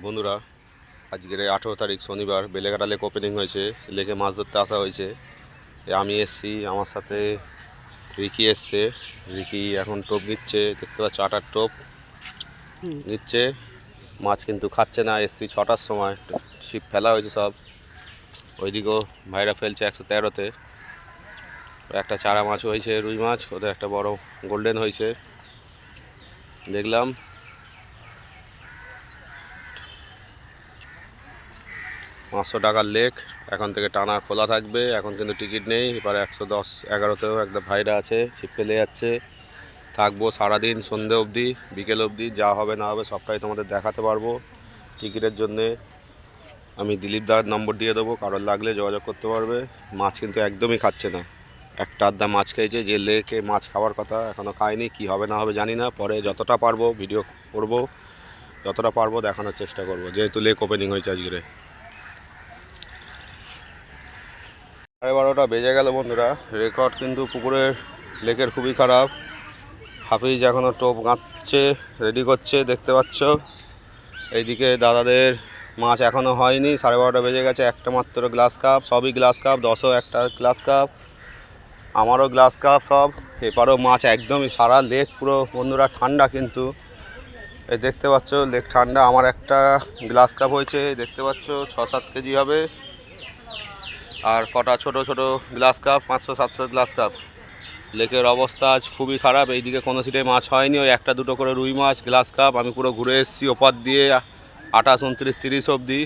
বন্ধুরা, আজকের 18 তারিখ শনিবার বেলেঘাটা লেক ওপেনিং হয়েছে। লেকে মাছ ধরতে আসা হয়েছে। আমি এসছি, আমার সাথে রিকি এসছে। রিকি এখন টোপ নিচ্ছে, দেখতে পাচ্ছ 8 টোপ নিচ্ছে। মাছ কিন্তু খাচ্ছে না। এসছি 6টার সময়, ছিপ ফেলা হয়েছে সব। ওইদিকেও ভাইরা ফেলছে 113-তে। একটা চারা মাছ হয়েছে, রুই মাছ, ওদের একটা বড় গোল্ডেন হয়েছে দেখলাম। 500 টাকার লেক, এখন থেকে টানা খোলা থাকবে। এখন কিন্তু টিকিট নেই। এবারে 110-11-তেও একটা ভাইরা আছে, ছিপ ফেলে যাচ্ছে। থাকবো সারাদিন, সন্ধে অবধি, বিকেল অবধি। যা হবে না হবে সবটাই তোমাদের দেখাতে পারবো। টিকিটের জন্যে আমি দিলীপ দার নম্বর দিয়ে দেবো, কারোর লাগলে যোগাযোগ করতে পারবে। মাছ কিন্তু একদমই খাচ্ছে না। একটা আধা মাছ খেয়েছে, যে লেকে মাছ খাওয়ার কথা এখনও খায়নি। কি হবে না হবে জানি না, পরে যতটা পারবো ভিডিও করব, যতটা পারবো দেখানোর চেষ্টা করব, যেহেতু লেক ওপেনিং হয়েছে আজকে। 12:30 বেজে গেল বন্ধুরা। রেকর্ড কিন্তু পুকুরের লেকের খুবই খারাপ। হাফিজ এখনও টোপ গাঁথছে, রেডি করছে, দেখতে পাচ্ছ। এইদিকে দাদাদের মাছ এখনও হয়নি। 12:30 বেজে গেছে। একটা মাত্র গ্লাস কাপ, সবই গ্লাস কাপ, 10ও একটা গ্লাস কাপ, আমারও গ্লাস কাপ সব। এপারও মাছ একদমই, সারা লেক পুরো বন্ধুরা ঠান্ডা। কিন্তু এই দেখতে পাচ্ছ লেক ঠান্ডা। আমার একটা গ্লাস কাপ হয়েছে, দেখতে পাচ্ছ 6-7 কেজি হবে। আর কটা ছোট ছোট গ্লাস কাপ, 500-700 গ্লাস কাপ। লেকের অবস্থা আজ খুবই খারাপ। এইদিকে কোনো সিটে মাছ হয়নি, ওই একটা দুটো করে রুই মাছ, গ্লাস কাপ। আমি পুরো ঘুরে এসেছি ওপার দিয়ে 28, 29, 30 অবধি।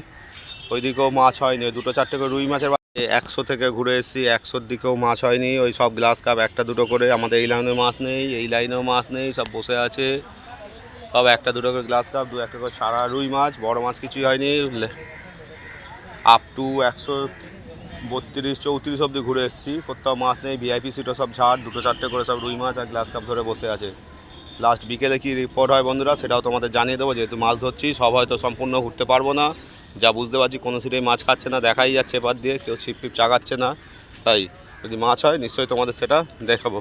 ওইদিকেও মাছ হয়নি। ওই 2-4টে করে রুই মাছের 100 থেকে ঘুরে এসেছি, 100-র দিকেও মাছ হয়নি। ওই সব গ্লাস কাপ একটা দুটো করে। আমাদের এই লাইনেও মাছ নেই, এই লাইনেও মাছ নেই, সব বসে আছে। সব একটা দুটো করে গ্লাস কাপ, 2-1 করে ছাড়া রুই মাছ। বড় মাছ কিছুই হয়নি। আপ টু 132-34 অবধি ঘুরে এসেছি, কোথাও মাছ নেই। ভিআইপি সিটও সব ঝাড়, 2-4টে করে সব রুই মাছ আর গ্লাস কাপ ধরে বসে আছে। লাস্ট বিকেলে কি রিপোর্ট হয় বন্ধুরা সেটাও তোমাদের জানিয়ে দেবো। যেহেতু মাছ ধরছি, সব হয়তো সম্পূর্ণ ঘুরতে পারবো না। যা বুঝতে পারছি কোনো সিটেই মাছ খাচ্ছে না, দেখাই যাচ্ছে এপার দিয়ে, কেউ ছিপ ফিপ চাগাচ্ছে না। তাই যদি মাছ হয় নিশ্চয়ই তোমাদের সেটা দেখাবো।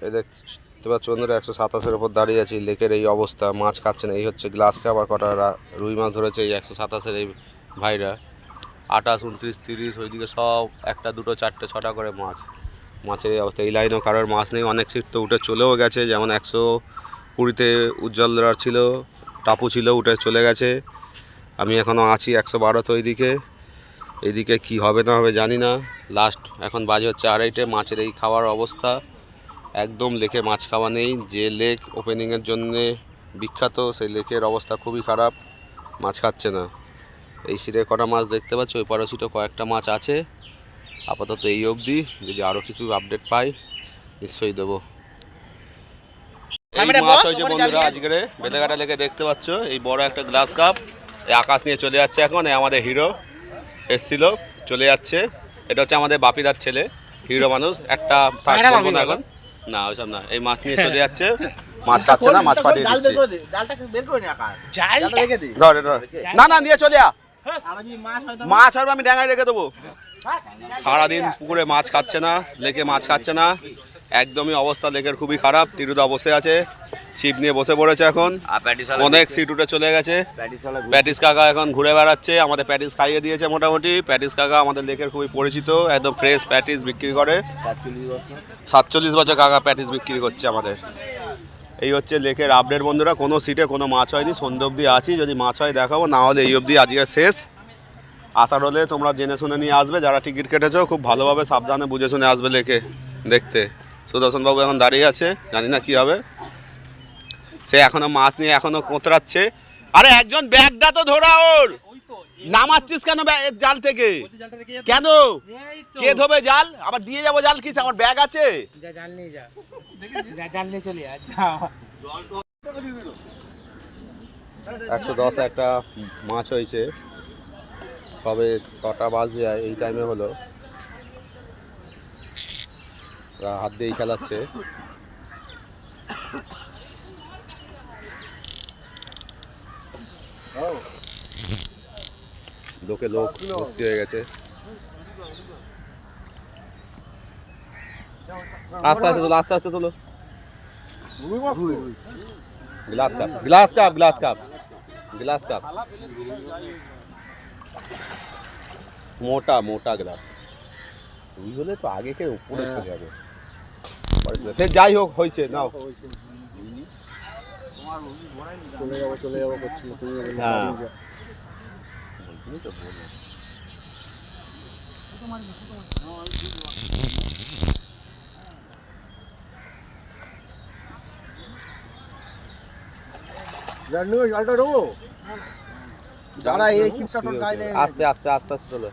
এই দেখতে পাচ্ছ বন্ধুরা, 127-এর ওপর দাঁড়িয়ে আছি। লেকের এই অবস্থা, মাছ খাচ্ছে না। এই হচ্ছে গ্লাস কাপ আর কটা রুই মাছ ধরেছে এই 127-এর এই ভাইরা। 28, 29, 30 ওইদিকে সব একটা দুটো 4টে 6টা করে মাছ। মাছের এই অবস্থা। এই লাইনেও কারোর মাছ নেই। অনেক সিট তো উঠে চলেও গেছে, যেমন 120-তে উজ্জ্বলরার ছিল, টাপু ছিল, উঠে চলে গেছে। আমি এখনও আছি 112-তে ওইদিকে। এইদিকে কি হবে না হবে জানি না। লাস্ট এখন বাজে হচ্ছে 2:30। মাছের এই খাওয়ার অবস্থা, একদম লেকে মাছ খাওয়া নেই। যে লেক ওপেনিংয়ের জন্যে বিখ্যাত, সেই লেকের অবস্থা খুবই খারাপ, মাছ খাচ্ছে না। এই সিটে কটা মাছ দেখতে পাচ্ছ, ওই পাড়া সিটে কয়েকটা মাছ আছে। আপাতত এই অবধি, যদি আরও কিছু আপডেট পাই নিশ্চয়ই দেবো। এই মাছ হয়েছে বন্ধুরা আজকের বেলেঘাটা লেকে, দেখতে পাচ্ছ। এই বড় একটা গ্লাস কাপ, এই আকাশ নিয়ে চলে যাচ্ছে এখন। আমাদের হিরো এসছিল, চলে যাচ্ছে। এটা হচ্ছে আমাদের বাপিদার ছেলে, হিরো মানুষ একটা। বলবো না এখন, না ওইসব না। এই মাছ নিয়ে চলে যাচ্ছে, মাছ খাচ্ছে না, মাছ পাঠিয়ে দিচ্ছি। না না, নিয়ে চলে যা, মাছ হবে আমি ড্যাঙায় রেখে দেবো। সারাদিন পুকুরে মাছ খাচ্ছে না, লেকে মাছ খাচ্ছে না, একদমই অবস্থা লেকের খুবই খারাপ। তিরুদা বসে আছে, ছিপ নিয়ে বসে পড়েছে এখন। অনেক সিট উঠে চলে গেছে। প্যাটিস কাকা এখন ঘুরে বেড়াচ্ছে, আমাদের প্যাটিস খাইয়ে দিয়েছে মোটামুটি। প্যাটিস কাকা আমাদের লেকের খুবই পরিচিত, একদম ফ্রেশ প্যাটিস বিক্রি করে। 47 বছর কাকা প্যাটিস বিক্রি করছে আমাদের। এই হচ্ছে লেকের আপডেট বন্ধুরা। কোনো সিটে কোনো মাছ হয়নি, সন্ধ্যে অবধি আছি, যদি মাছ হয় দেখাবো, না হলে এই অবধি আজকে শেষ। আসার হলে তোমরা জেনে শুনে নিয়ে আসবে, যারা টিকিট কেটেছো খুব ভালোভাবে সাবধানে বুঝে শুনে আসবে লেকে দেখতে। সুদর্শনবাবু এখন দাঁড়িয়ে আছে, জানি না কি হবে। সে এখনো মাছ নিয়ে এখনো কোতরাচ্ছে। আরে একজন ব্যাগটা তো ধরা, ওর নামাচ্ছিস কেন জাল থেকে? কেন কে ধোবে জাল? আবার দিয়ে যাবো জাল, কিস আমার ব্যাগ আছে। 110 একটা মাছ হয়েছে, সবে 6টা বাজে এই টাইমে হলো। হাত দিয়েই খেলাচ্ছে। লোকে লোক ভর্তি হয়ে গেছে। আস্তে আস্তে তোলো, আস্তে আস্তে তোলো। Glass cup glass cup glass cup glass cup মোটা মোটা গ্লাস রুই হলে তো আগে খেয়ে উপরে চলে যাবে সে যাই হোক হয়েছে নাও চলে যাবো করছিল হ্যাঁ জলটা দেবো যারা এই ছিপটা তোর গাইলে আস্তে আস্তে আস্তে আস্তে চলো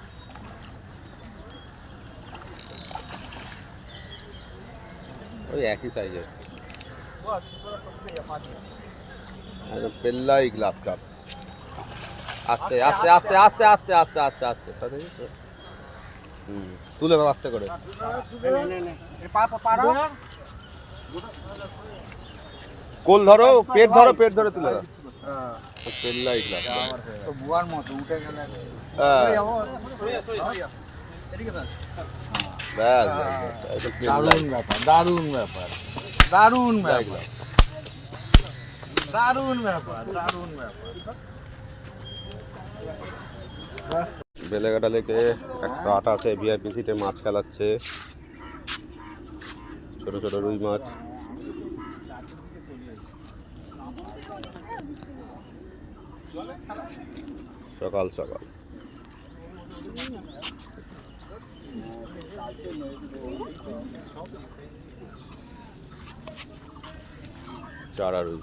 ওই একই সাইজের পেল্লাই গ্লাস কাপ আস্তে আস্তে আস্তে আস্তে আস্তে আস্তে আস্তে আস্তে সাথে তুলে দাও আস্তে করে কোল ধরো পেট ধরে তুলে দাও পেল্লাই গ্লাস বুয়ার মতো উঠে গেলে দারুণ ব্যাপার দারুণ ব্যাপার দারুণ ব্যাপার দারুণ ব্যাপার দারুণ ব্যাপার বেলেঘাটা লেকে 128-এ ভিআইপিসিতে মাছ খেলাচ্ছে ছোট ছোট রুই মাছ সকাল সকাল চারা রুই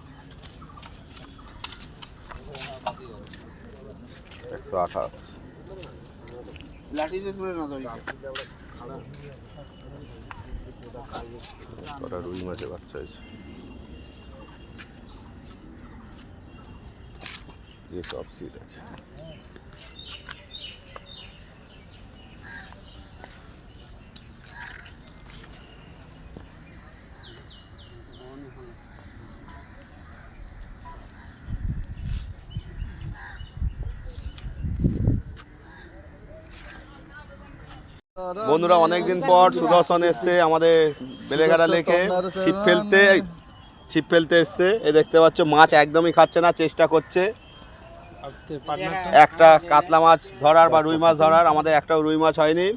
128 লাঠিতে তুলে না ধরি কটা রুই মাছের বাচ্চা আছে ये সব সিট আছে বন্ধুরা অনেকদিন পর সুদর্শন এসছে আমাদের বেলেঘাটা লেকে ছিপ ফেলতে এসছে এই দেখতে পাচ্ছ মাছ একদমই খাচ্ছে না চেষ্টা করছে একটা কাতলা মাছ ধরার বা রুই মাছ ধরার আমাদের একটাও রুই মাছ হয়নি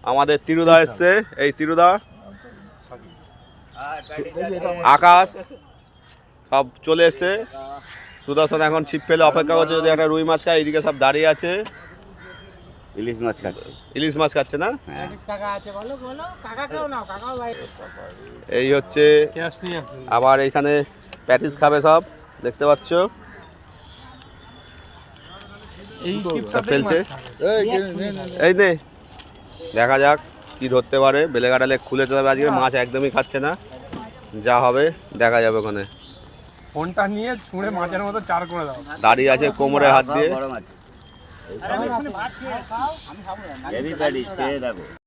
আমাদের তিরুদা এসছে এই তিরুদা আকাশ সব চলে এসছে সুদর্শন এখন ছিপ ফেলে অপেক্ষা করছে যদি একটা রুই মাছ খায় এইদিকে সব দাঁড়িয়ে আছে ইলিশ মাছ খাচ্ছে ইলিশ মাছ খাচ্ছে না এই হচ্ছে আবার এখানে প্যাটিস খাবে সব দেখতে পাচ্ছ ফেলছে এই নে দেখা যাক কি ধরতে পারে বেলেঘাটা লেক খুলে চলে যাবে আজকে মাছ একদমই খাচ্ছে না যা হবে দেখা যাবে ওখানে ফোনটা নিয়ে ছুঁড়ে মাছের মতো চার করে দাও দাঁড়িয়ে আছে কোমরে হাত দিয়ে বড় মাছ